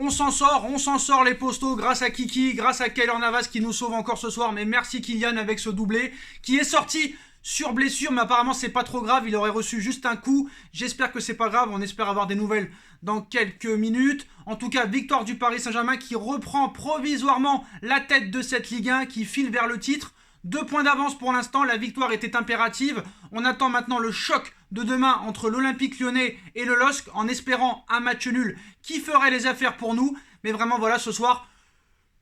On s'en sort les postos grâce à Kiki, grâce à Keylor Navas qui nous sauve encore ce soir. Mais merci Kylian avec ce doublé qui est sorti sur blessure, mais apparemment c'est pas trop grave, il aurait reçu juste un coup. J'espère que c'est pas grave, on espère avoir des nouvelles dans quelques minutes. En tout cas, victoire du Paris Saint-Germain qui reprend provisoirement la tête de cette Ligue 1, qui file vers le titre. 2 points d'avance pour l'instant, la victoire était impérative. On attend maintenant le choc de demain entre l'Olympique Lyonnais et le LOSC en espérant un match nul qui ferait les affaires pour nous. Mais vraiment voilà, ce soir,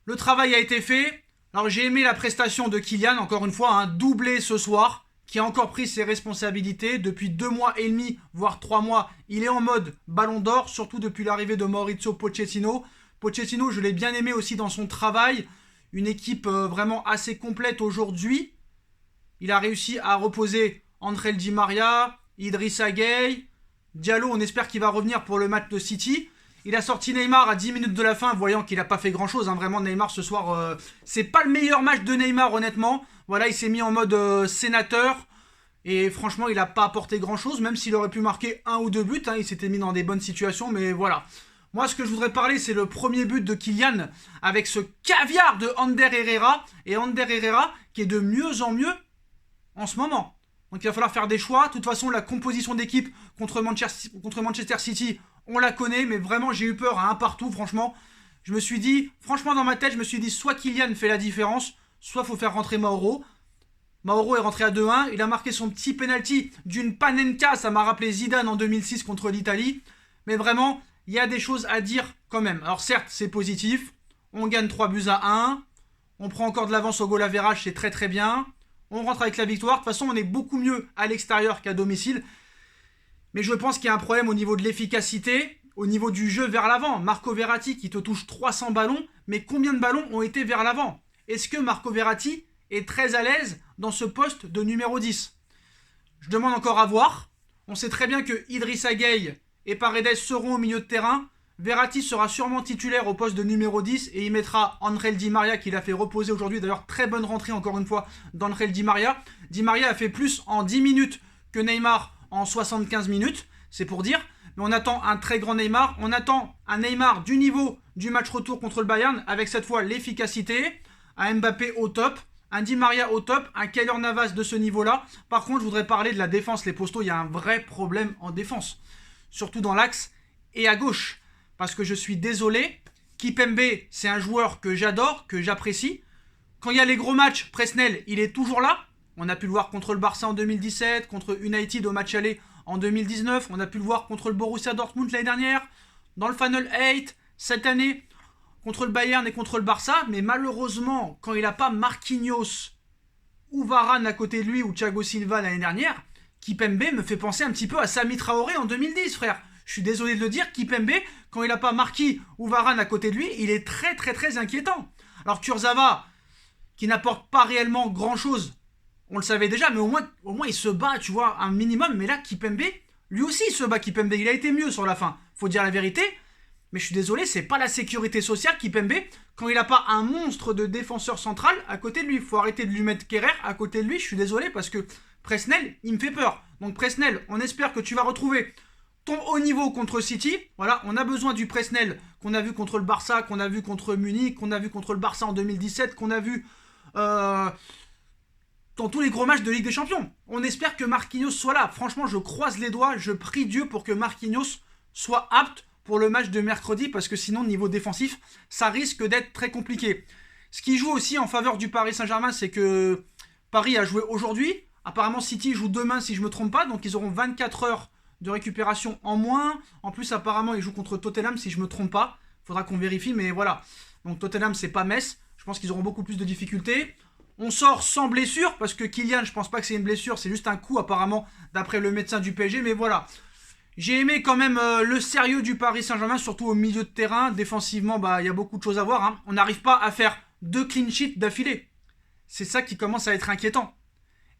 le travail a été fait. Alors j'ai aimé la prestation de Kylian, encore une fois, un doublé ce soir, qui a encore pris ses responsabilités. Depuis 2 mois et demi, voire 3 mois, il est en mode ballon d'or, surtout depuis l'arrivée de Maurizio Pochettino. Pochettino, je l'ai bien aimé aussi dans son travail. Une équipe vraiment assez complète aujourd'hui. Il a réussi à reposer André Di Maria, Idrissa Gueye, Diallo, on espère qu'il va revenir pour le match de City. Il a sorti Neymar à 10 minutes de la fin, voyant qu'il n'a pas fait grand chose. Vraiment, Neymar ce soir, c'est pas le meilleur match de Neymar, honnêtement. Voilà, il s'est mis en mode sénateur. Et franchement, il n'a pas apporté grand chose, même s'il aurait pu marquer 1 ou 2 buts. Il s'était mis dans des bonnes situations, mais voilà. Moi, ce que je voudrais parler, c'est le premier but de Kylian avec ce caviar de Ander Herrera. Et Ander Herrera qui est de mieux en mieux en ce moment. Donc il va falloir faire des choix. De toute façon, la composition d'équipe contre Manchester City, on la connaît. Mais vraiment, j'ai eu peur à un partout, franchement. Je me suis dit, franchement, dans ma tête, je me suis dit, soit Kylian fait la différence, soit il faut faire rentrer Mauro. Mauro est rentré à 2-1. Il a marqué son petit penalty d'une panenka. Ça m'a rappelé Zidane en 2006 contre l'Italie. Mais vraiment, il y a des choses à dire quand même. Alors certes, c'est positif. On gagne 3-1. On prend encore de l'avance au goal average, c'est très très bien. On rentre avec la victoire. De toute façon, on est beaucoup mieux à l'extérieur qu'à domicile. Mais je pense qu'il y a un problème au niveau de l'efficacité, au niveau du jeu vers l'avant. Marco Verratti qui te touche 300 ballons, mais combien de ballons ont été vers l'avant? Est-ce que Marco Verratti est très à l'aise dans ce poste de numéro 10? Je demande encore à voir. On sait très bien que Idrissa Gueye et Paredes seront au milieu de terrain. Verratti sera sûrement titulaire au poste de numéro 10 et il mettra André Di Maria qui l'a fait reposer aujourd'hui. D'ailleurs, très bonne rentrée encore une fois d'André Di Maria. Di Maria a fait plus en 10 minutes que Neymar en 75 minutes, c'est pour dire. Mais on attend un très grand Neymar. On attend un Neymar du niveau du match retour contre le Bayern avec cette fois l'efficacité. Un Mbappé au top, un Di Maria au top, un Keylor Navas de ce niveau-là. Par contre, je voudrais parler de la défense. Les postos, il y a un vrai problème en défense. Surtout dans l'axe et à gauche. Parce que je suis désolé, Kipembe, c'est un joueur que j'adore, que j'apprécie. Quand il y a les gros matchs, Presnel, il est toujours là. On a pu le voir contre le Barça en 2017, contre United au match aller en 2019. On a pu le voir contre le Borussia Dortmund l'année dernière, dans le Final 8, cette année, contre le Bayern et contre le Barça. Mais malheureusement, quand il n'a pas Marquinhos ou Varane à côté de lui, ou Thiago Silva l'année dernière, Kipembe me fait penser un petit peu à Sami Traoré en 2010, frère. Je suis désolé de le dire, Kipembe, quand il n'a pas Marquis ou Varane à côté de lui, il est très très très inquiétant. Alors Kurzawa, qui n'apporte pas réellement grand chose, on le savait déjà, mais au moins il se bat, tu vois, un minimum. Mais là, Kipembe, lui aussi il se bat, Kipembe. Il a été mieux sur la fin, faut dire la vérité. Mais je suis désolé, c'est pas la sécurité sociale, Kipembe, quand il n'a pas un monstre de défenseur central à côté de lui. Il faut arrêter de lui mettre Kerrer à côté de lui, je suis désolé, parce que Presnel, il me fait peur. Donc Presnel, on espère que tu vas retrouver ton haut niveau contre City. Voilà, on a besoin du Presnel qu'on a vu contre le Barça, qu'on a vu contre Munich, qu'on a vu contre le Barça en 2017, qu'on a vu dans tous les gros matchs de Ligue des Champions. On espère que Marquinhos soit là. Franchement, je croise les doigts, je prie Dieu pour que Marquinhos soit apte pour le match de mercredi, parce que sinon, niveau défensif, ça risque d'être très compliqué. Ce qui joue aussi en faveur du Paris Saint-Germain, c'est que Paris a joué aujourd'hui. Apparemment, City joue demain, si je ne me trompe pas, donc ils auront 24 heures de récupération en moins. En plus, apparemment, ils jouent contre Tottenham, si je ne me trompe pas. Faudra qu'on vérifie, mais voilà. Donc Tottenham, c'est pas Metz. Je pense qu'ils auront beaucoup plus de difficultés. On sort sans blessure, parce que Kylian, je pense pas que c'est une blessure, c'est juste un coup, apparemment, d'après le médecin du PSG. Mais voilà. J'ai aimé quand même le sérieux du Paris Saint-Germain, surtout au milieu de terrain. Défensivement, il y a beaucoup de choses à voir. Hein. On n'arrive pas à faire 2 clean sheets d'affilée. C'est ça qui commence à être inquiétant.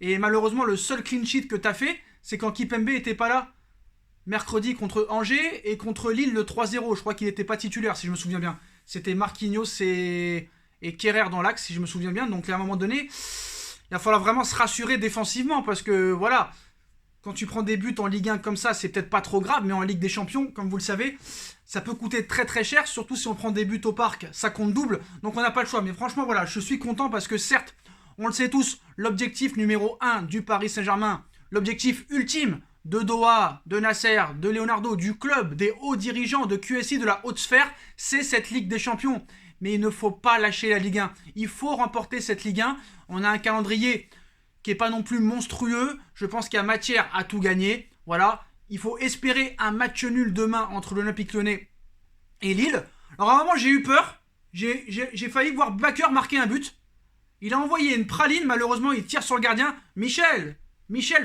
Et malheureusement, le seul clean sheet que tu as fait, c'est quand Kipembe était pas là. Mercredi contre Angers et contre Lille le 3-0. Je crois qu'il n'était pas titulaire, si je me souviens bien. C'était Marquinhos et Kerrer dans l'axe, si je me souviens bien. Donc à un moment donné, il va falloir vraiment se rassurer défensivement, parce que voilà, quand tu prends des buts en Ligue 1 comme ça, c'est peut-être pas trop grave, mais en Ligue des Champions, comme vous le savez, ça peut coûter très très cher, surtout si on prend des buts au parc, ça compte double, donc on n'a pas le choix. Mais franchement, voilà, je suis content parce que certes, on le sait tous, l'objectif numéro 1 du Paris Saint-Germain, l'objectif ultime de Doha, de Nasser, de Leonardo, du club, des hauts dirigeants, de QSI, de la haute sphère, c'est cette Ligue des Champions. Mais il ne faut pas lâcher la Ligue 1. Il faut remporter cette Ligue 1. On a un calendrier qui n'est pas non plus monstrueux. Je pense qu'il y a matière à tout gagner. Voilà. Il faut espérer un match nul demain entre l'Olympique Lyonnais et Lille. Alors à un moment, j'ai eu peur. J'ai failli voir Bakker marquer un but. Il a envoyé une praline. Malheureusement, il tire sur le gardien. Michel,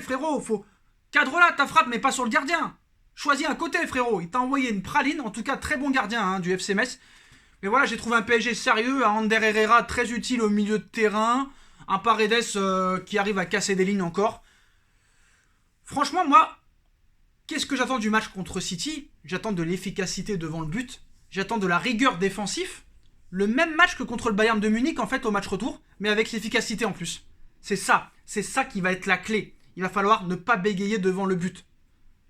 frérot, faut cadre là ta frappe, mais pas sur le gardien. Choisis un côté, frérot. Il t'a envoyé une praline. En tout cas, très bon gardien du FC Metz. Mais voilà, j'ai trouvé un PSG sérieux, un Ander Herrera très utile au milieu de terrain, un Paredes qui arrive à casser des lignes encore. Franchement, moi, qu'est-ce que j'attends du match contre City? J'attends de l'efficacité devant le but, j'attends de la rigueur défensive, le même match que contre le Bayern de Munich en fait au match retour, mais avec l'efficacité en plus. C'est ça qui va être la clé. Il va falloir ne pas bégayer devant le but.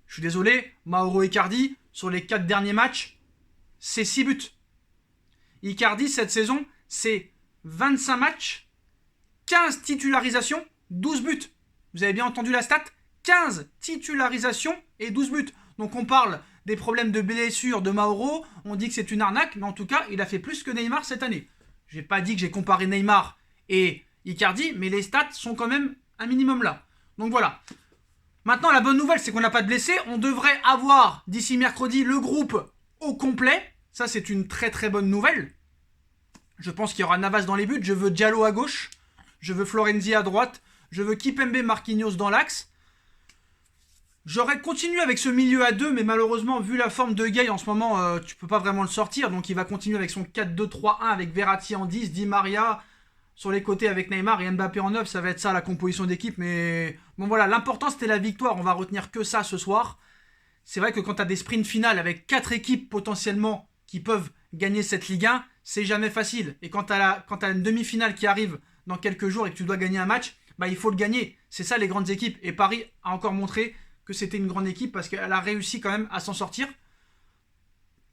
Je suis désolé, Mauro Icardi, sur les 4 derniers matchs, c'est 6 buts. Icardi, cette saison, c'est 25 matchs, 15 titularisations, 12 buts. Vous avez bien entendu la stat? 15 titularisations et 12 buts. Donc on parle des problèmes de blessure de Mauro, on dit que c'est une arnaque, mais en tout cas, il a fait plus que Neymar cette année. Je n'ai pas dit que j'ai comparé Neymar et Icardi, mais les stats sont quand même un minimum là. Donc voilà. Maintenant, la bonne nouvelle, c'est qu'on n'a pas de blessés. On devrait avoir, d'ici mercredi, le groupe au complet. Ça, c'est une très très bonne nouvelle. Je pense qu'il y aura Navas dans les buts. Je veux Diallo à gauche. Je veux Florenzi à droite. Je veux Kipembe Marquinhos dans l'axe. J'aurais continué avec ce milieu à 2, mais malheureusement, vu la forme de Gueye en ce moment, tu peux pas vraiment le sortir. Donc il va continuer avec son 4-2-3-1 avec Verratti en 10, Di Maria sur les côtés avec Neymar et Mbappé en 9. Ça va être ça la composition d'équipe. Mais bon voilà, l'important c'était la victoire. On va retenir que ça ce soir. C'est vrai que quand tu as des sprints finales avec 4 équipes potentiellement qui peuvent gagner cette Ligue 1, c'est jamais facile. Et quand tu as une demi-finale qui arrive dans quelques jours et que tu dois gagner un match, bah, il faut le gagner. C'est ça les grandes équipes. Et Paris a encore montré que c'était une grande équipe parce qu'elle a réussi quand même à s'en sortir.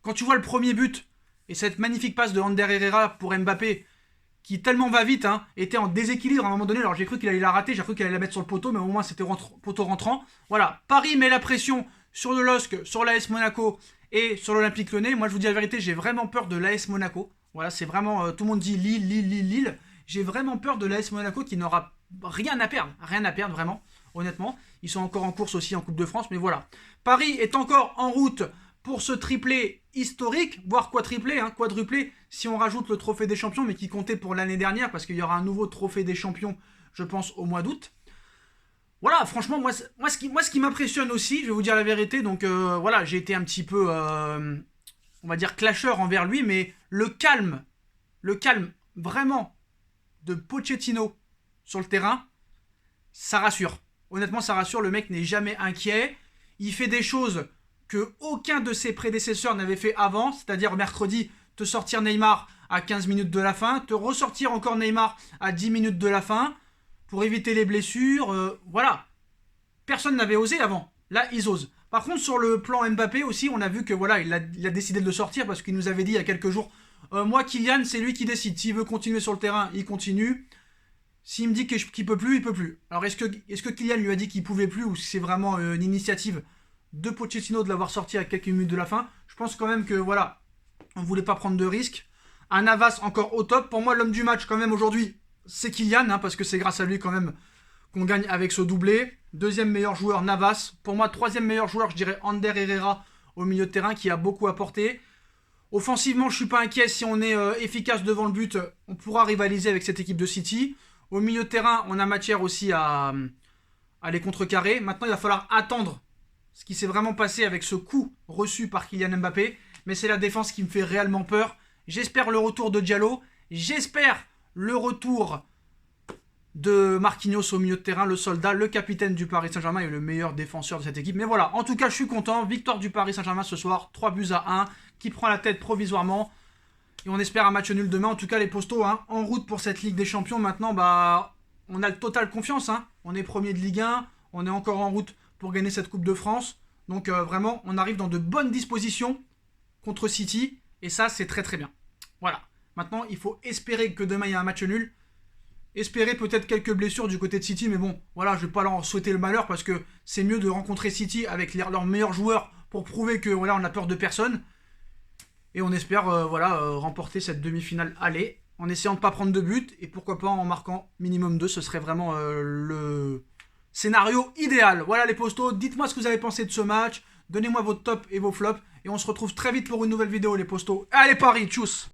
Quand tu vois le premier but et cette magnifique passe de Ander Herrera pour Mbappé, qui tellement va vite, était en déséquilibre à un moment donné. Alors j'ai cru qu'il allait la rater, j'ai cru qu'il allait la mettre sur le poteau, mais au moins c'était poteau rentrant. Voilà, Paris met la pression sur le LOSC, sur l'AS Monaco et sur l'Olympique Lyonnais. Moi je vous dis la vérité, j'ai vraiment peur de l'AS Monaco. Voilà, c'est vraiment, tout le monde dit Lille. J'ai vraiment peur de l'AS Monaco qui n'aura rien à perdre vraiment, honnêtement. Ils sont encore en course aussi en Coupe de France, mais voilà. Paris est encore en route pour ce triplé historique, voire quadruplé, si on rajoute le trophée des champions, mais qui comptait pour l'année dernière, parce qu'il y aura un nouveau trophée des champions, je pense, au mois d'août. Voilà, franchement, moi ce qui m'impressionne aussi, je vais vous dire la vérité, donc voilà, j'ai été un petit peu, on va dire, clasheur envers lui, mais le calme vraiment de Pochettino sur le terrain, ça rassure. Honnêtement, ça rassure, le mec n'est jamais inquiet, il fait des choses que aucun de ses prédécesseurs n'avait fait avant, c'est-à-dire mercredi, te sortir Neymar à 15 minutes de la fin, te ressortir encore Neymar à 10 minutes de la fin, pour éviter les blessures, voilà. Personne n'avait osé avant, là ils osent. Par contre, sur le plan Mbappé aussi, on a vu que voilà, il a décidé de le sortir, parce qu'il nous avait dit il y a quelques jours, moi Kylian, c'est lui qui décide, s'il veut continuer sur le terrain, il continue. S'il me dit qu'il peut plus, il peut plus. Alors est-ce que Kylian lui a dit qu'il pouvait plus, ou c'est vraiment une initiative de Pochettino de l'avoir sorti à quelques minutes de la fin? Je pense quand même que voilà, on voulait pas prendre de risques. Un Navas encore au top. Pour moi, l'homme du match quand même aujourd'hui, c'est Kylian, parce que c'est grâce à lui quand même qu'on gagne avec ce doublé. Deuxième meilleur joueur, Navas. Pour moi, troisième meilleur joueur, je dirais Ander Herrera au milieu de terrain, qui a beaucoup apporté. Offensivement, je suis pas inquiet. Si on est efficace devant le but, on pourra rivaliser avec cette équipe de City. Au milieu de terrain, on a matière aussi à les contrecarrer. Maintenant, il va falloir attendre ce qui s'est vraiment passé avec ce coup reçu par Kylian Mbappé. Mais c'est la défense qui me fait réellement peur. J'espère le retour de Diallo. J'espère le retour de Marquinhos au milieu de terrain, le soldat, le capitaine du Paris Saint-Germain et le meilleur défenseur de cette équipe. Mais voilà, en tout cas, je suis content. Victoire du Paris Saint-Germain ce soir, 3-1, qui prend la tête provisoirement. Et on espère un match nul demain. En tout cas, les postos, en route pour cette Ligue des Champions. Maintenant, on a le total confiance. On est premier de Ligue 1. On est encore en route pour gagner cette Coupe de France. Donc vraiment, on arrive dans de bonnes dispositions contre City. Et ça, c'est très très bien. Voilà. Maintenant, il faut espérer que demain, il y ait un match nul. Espérer peut-être quelques blessures du côté de City. Mais bon, voilà, je ne vais pas leur souhaiter le malheur parce que c'est mieux de rencontrer City avec leurs meilleurs joueurs pour prouver que voilà, on n'a peur de personne. Et on espère remporter cette demi-finale aller en essayant de ne pas prendre de but. Et pourquoi pas en marquant minimum 2. Ce serait vraiment le scénario idéal. Voilà les postos, dites-moi ce que vous avez pensé de ce match. Donnez-moi vos tops et vos flops. Et on se retrouve très vite pour une nouvelle vidéo les postos. Allez Paris, tchuss!